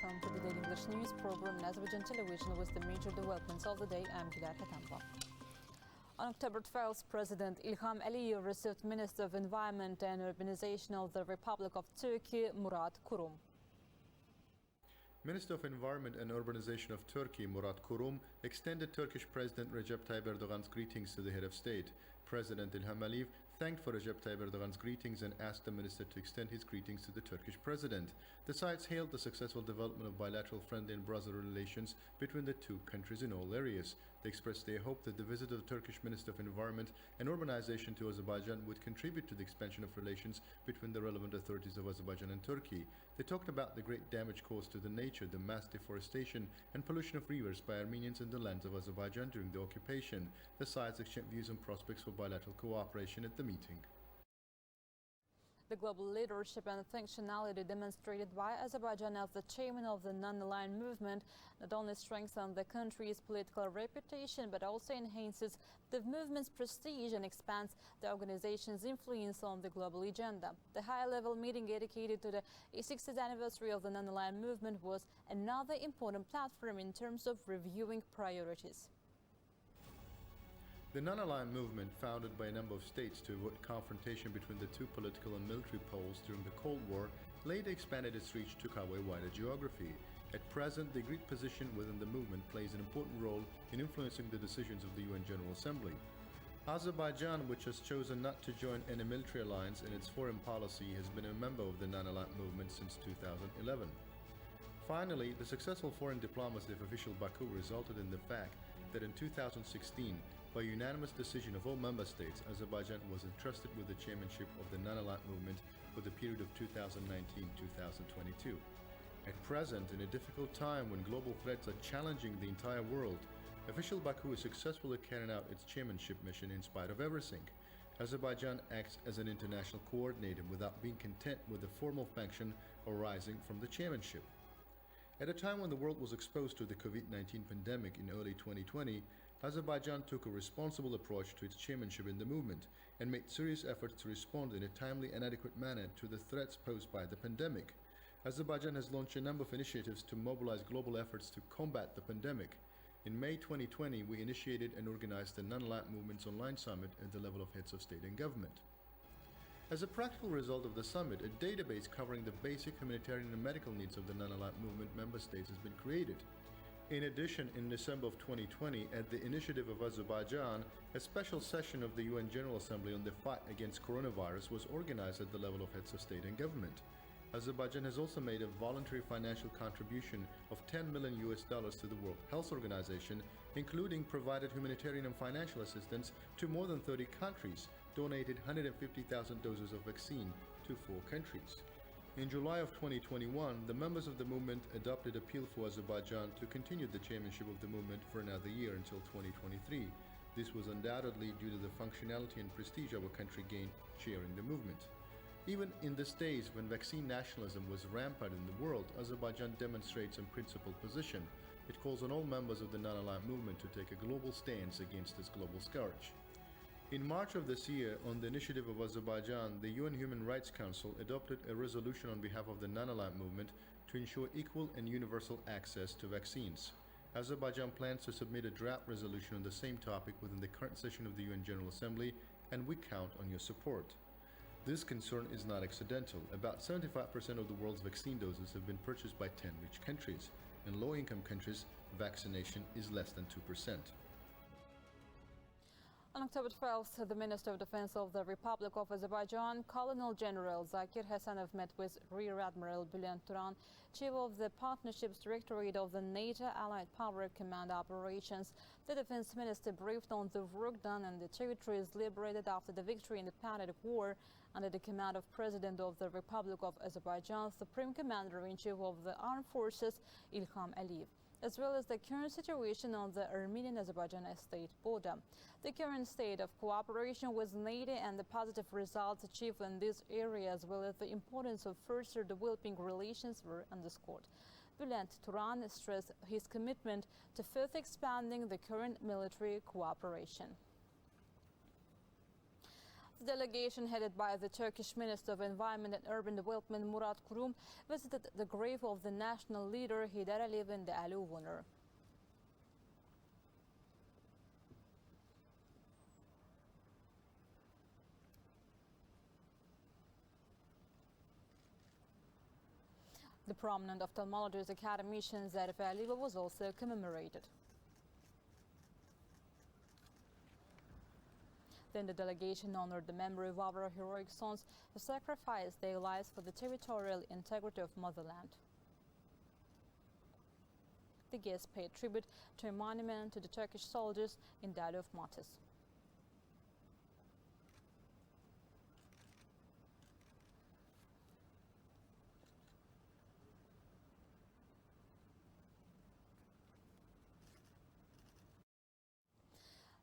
welcome to the Daily English News program on Azərbaycan Televiziya with the major developments of the day. I'm Gülər Hətanova. On October 12th, President İlham received Minister of Environment and Urbanization of the Republic of Turkey, Murat Kurum. Minister of Environment and Urbanization of Turkey, Murat Kurum, extended Turkish President Recep Tayyip Erdogan's greetings to the head of state. President İlham thanked for Recep Tayyip Erdogan's greetings and asked the minister to extend his greetings to the Turkish president. The sides hailed the successful development of bilateral friendly and brotherly relations between the two countries in all areas. They expressed their hope that the visit of the Turkish Minister of Environment and Urbanization to Azerbaijan would contribute to the expansion of relations between the relevant authorities of Azerbaijan and Turkey. They talked about the great damage caused to the nature, the mass deforestation and pollution of rivers by Armenians in the lands of Azerbaijan during the occupation. The sides exchanged views and prospects for bilateral cooperation at the meeting. The global leadership and functionality demonstrated by Azerbaijan as the chairman of the non-aligned movement not only strengthens the country's political reputation but also enhances the movement's prestige and expands the organization's influence on the global agenda. The high-level meeting dedicated to the 60th anniversary of the non-aligned movement was another important platform in terms of reviewing priorities. The non-aligned movement, founded by a number of states to avoid confrontation between the two political and military poles during the Cold War, later expanded its reach to cover a wider geography. At present, the agreed position within the movement plays an important role in influencing the decisions of the UN General Assembly. Azerbaijan, which has chosen not to join any military alliance in its foreign policy, has been a member of the non-aligned movement since 2011. Finally, the successful foreign diplomacy of official Baku resulted in the fact that in 2016, by unanimous decision of all member states, Azerbaijan was entrusted with the chairmanship of the non-aligned movement for the period of 2019-2022. At present, in a difficult time when global threats are challenging the entire world, official Baku is successfully carrying out its chairmanship mission in spite of everything. Azerbaijan acts as an international coordinator without being content with the formal function arising from the chairmanship. At a time when the world was exposed to the COVID-19 pandemic in early 2020, Azerbaijan took a responsible approach to its chairmanship in the movement and made serious efforts to respond in a timely and adequate manner to the threats posed by the pandemic. Azerbaijan has launched a number of initiatives to mobilize global efforts to combat the pandemic. In May 2020, we initiated and organized the Non-Aligned Movement's online summit at the level of heads of state and government. As a practical result of the summit, a database covering the basic humanitarian and medical needs of the non-aligned movement member states has been created. In addition, in December of 2020, at the initiative of Azerbaijan, a special session of the UN General Assembly on the fight against coronavirus was organized at the level of heads of state and government. Azerbaijan has also made a voluntary financial contribution of $10 million to the World Health Organization, including provided humanitarian and financial assistance to more than 30 countries, donated 150,000 doses of vaccine to 4 countries. In July of 2021, the members of the movement adopted an appeal for Azerbaijan to continue the chairmanship of the movement for another year until 2023. This was undoubtedly due to the functionality and prestige our country gained chairing the movement. Even in these days when vaccine nationalism was rampant in the world, Azerbaijan demonstrates a principled position. It calls on all members of the non-aligned movement to take a global stance against this global scourge. In March of this year, on the initiative of Azerbaijan, the UN Human Rights Council adopted a resolution on behalf of the non-aligned movement to ensure equal and universal access to vaccines. Azerbaijan plans to submit a draft resolution on the same topic within the current session of the UN General Assembly, and we count on your support. This concern is not accidental. About 75% of the world's vaccine doses have been purchased by 10 rich countries. In low-income countries, vaccination is less than 2%. On October 12th, the Minister of Defense of the Republic of Azerbaijan, Colonel General Zakir Hasanov, met with Rear Admiral Bülent Turan, Chief of the Partnerships Directorate of the NATO Allied Power Command Operations. The Defense Minister briefed on the work done in the territories liberated after the victory in the Patriot War under the command of President of the Republic of Azerbaijan, Supreme Commander-in-Chief of the Armed Forces, Ilham, as well as the current situation on the Armenian-Azerbaijan state border. The current state of cooperation with NATO and the positive results achieved in this area, as well as the importance of further developing relations, were underscored. Bülent Turan stressed his commitment to further expanding the current military cooperation. The delegation headed by the Turkish Minister of Environment and Urban Development Murat Kurum visited the grave of the national leader Heydər Əliyev in the Aluvunur. The prominent ophthalmologist academician Zərif Əliyeva was also commemorated. Then the delegation honored the memory of our heroic sons who sacrificed their lives for the territorial integrity of motherland. The guests paid tribute to a monument to the Turkish soldiers in Dağlı of Martyrs.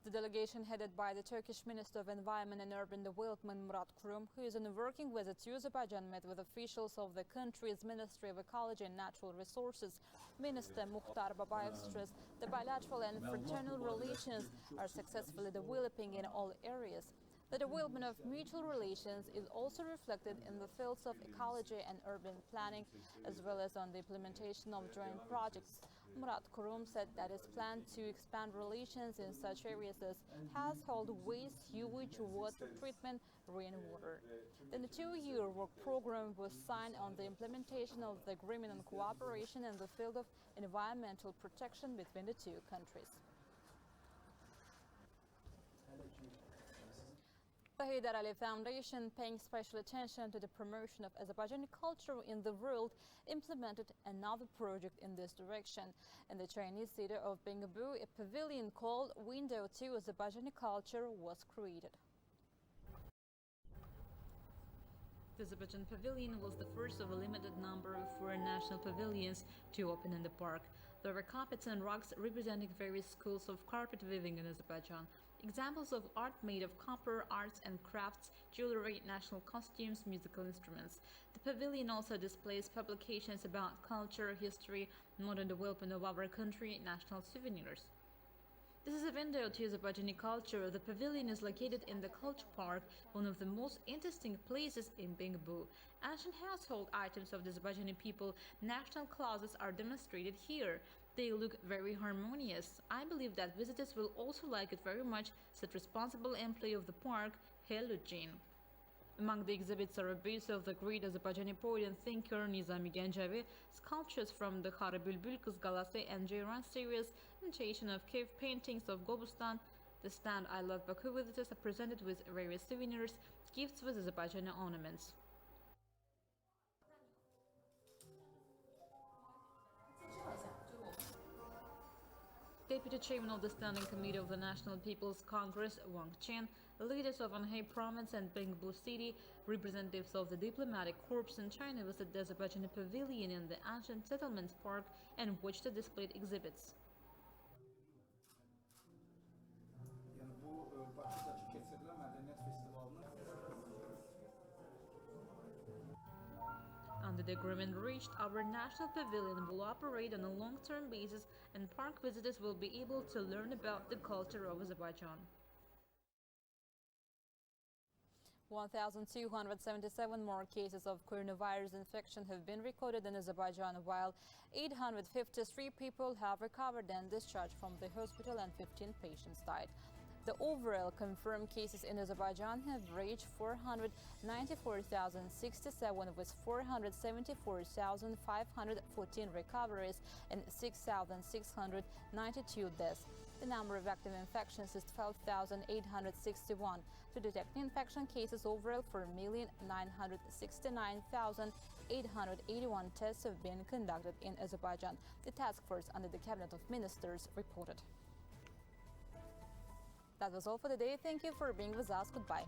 The delegation headed by the Turkish Minister of Environment and Urban Development Murat Kurum, who is on a working visit to Azerbaijan, met with officials of the country's Ministry of Ecology and Natural Resources. Minister Mukhtar Babayev stressed the bilateral and fraternal relations are successfully developing in all areas. The development of mutual relations is also reflected in the fields of ecology and urban planning, as well as on the implementation of joint projects. Murat Kurum said that his plan to expand relations in such areas as household waste, sewage, water treatment, rainwater. Then the two-year work program was signed on the implementation of the agreement on cooperation in the field of environmental protection between the two countries. The Heydər Əliyev Foundation, paying special attention to the promotion of Azerbaijani culture in the world, implemented another project in this direction. In the Chinese city of Bengbu, a pavilion called Window to Azerbaijani Culture was created. The Azerbaijan Pavilion was the first of a limited number of foreign national pavilions to open in the park. There were carpets and rugs representing various schools of carpet weaving in Azerbaijan. Examples of art made of copper, arts and crafts, jewelry, national costumes, musical instruments. The pavilion also displays publications about culture, history, modern development of our country, national souvenirs. This is a window to Azerbaijani culture. The pavilion is located in the Culture Park, one of the most interesting places in Bengbu. Ancient household items of the Azerbaijani people, national clothes are demonstrated here. They look very harmonious. I believe that visitors will also like it very much, said responsible employee of the park, Helujin. Among the exhibits are a bust of the great Azerbaijani poet and thinker Nizami Gencevi, sculptures from the Xarı Bülbül, Kız Galası and Ceyran series, imitation of cave paintings of Gobustan. The stand I Love Baku visitors are presented with various souvenirs, gifts with Azerbaijani ornaments. Deputy Chairman of the Standing Committee of the National People's Congress, Wang Chen, leaders of Anhui Province and Bengbu City, representatives of the Diplomatic Corps in China visited the Azerbaijani Pavilion in the Ancient Settlements Park and watched the displayed exhibits. Under the agreement reached, our national pavilion will operate on a long-term basis and park visitors will be able to learn about the culture of Azerbaijan. 1,277 more cases of coronavirus infection have been recorded in Azerbaijan, while 853 people have recovered and discharged from the hospital and 15 patients died. The overall confirmed cases in Azerbaijan have reached 494,067 with 474,514 recoveries and 6,692 deaths. The number of active infections is 12,861. To detect infection cases overall, 4,969,881 tests have been conducted in Azerbaijan. The task force under the Cabinet of Ministers reported. That was all for today. Thank you for being with us. Goodbye.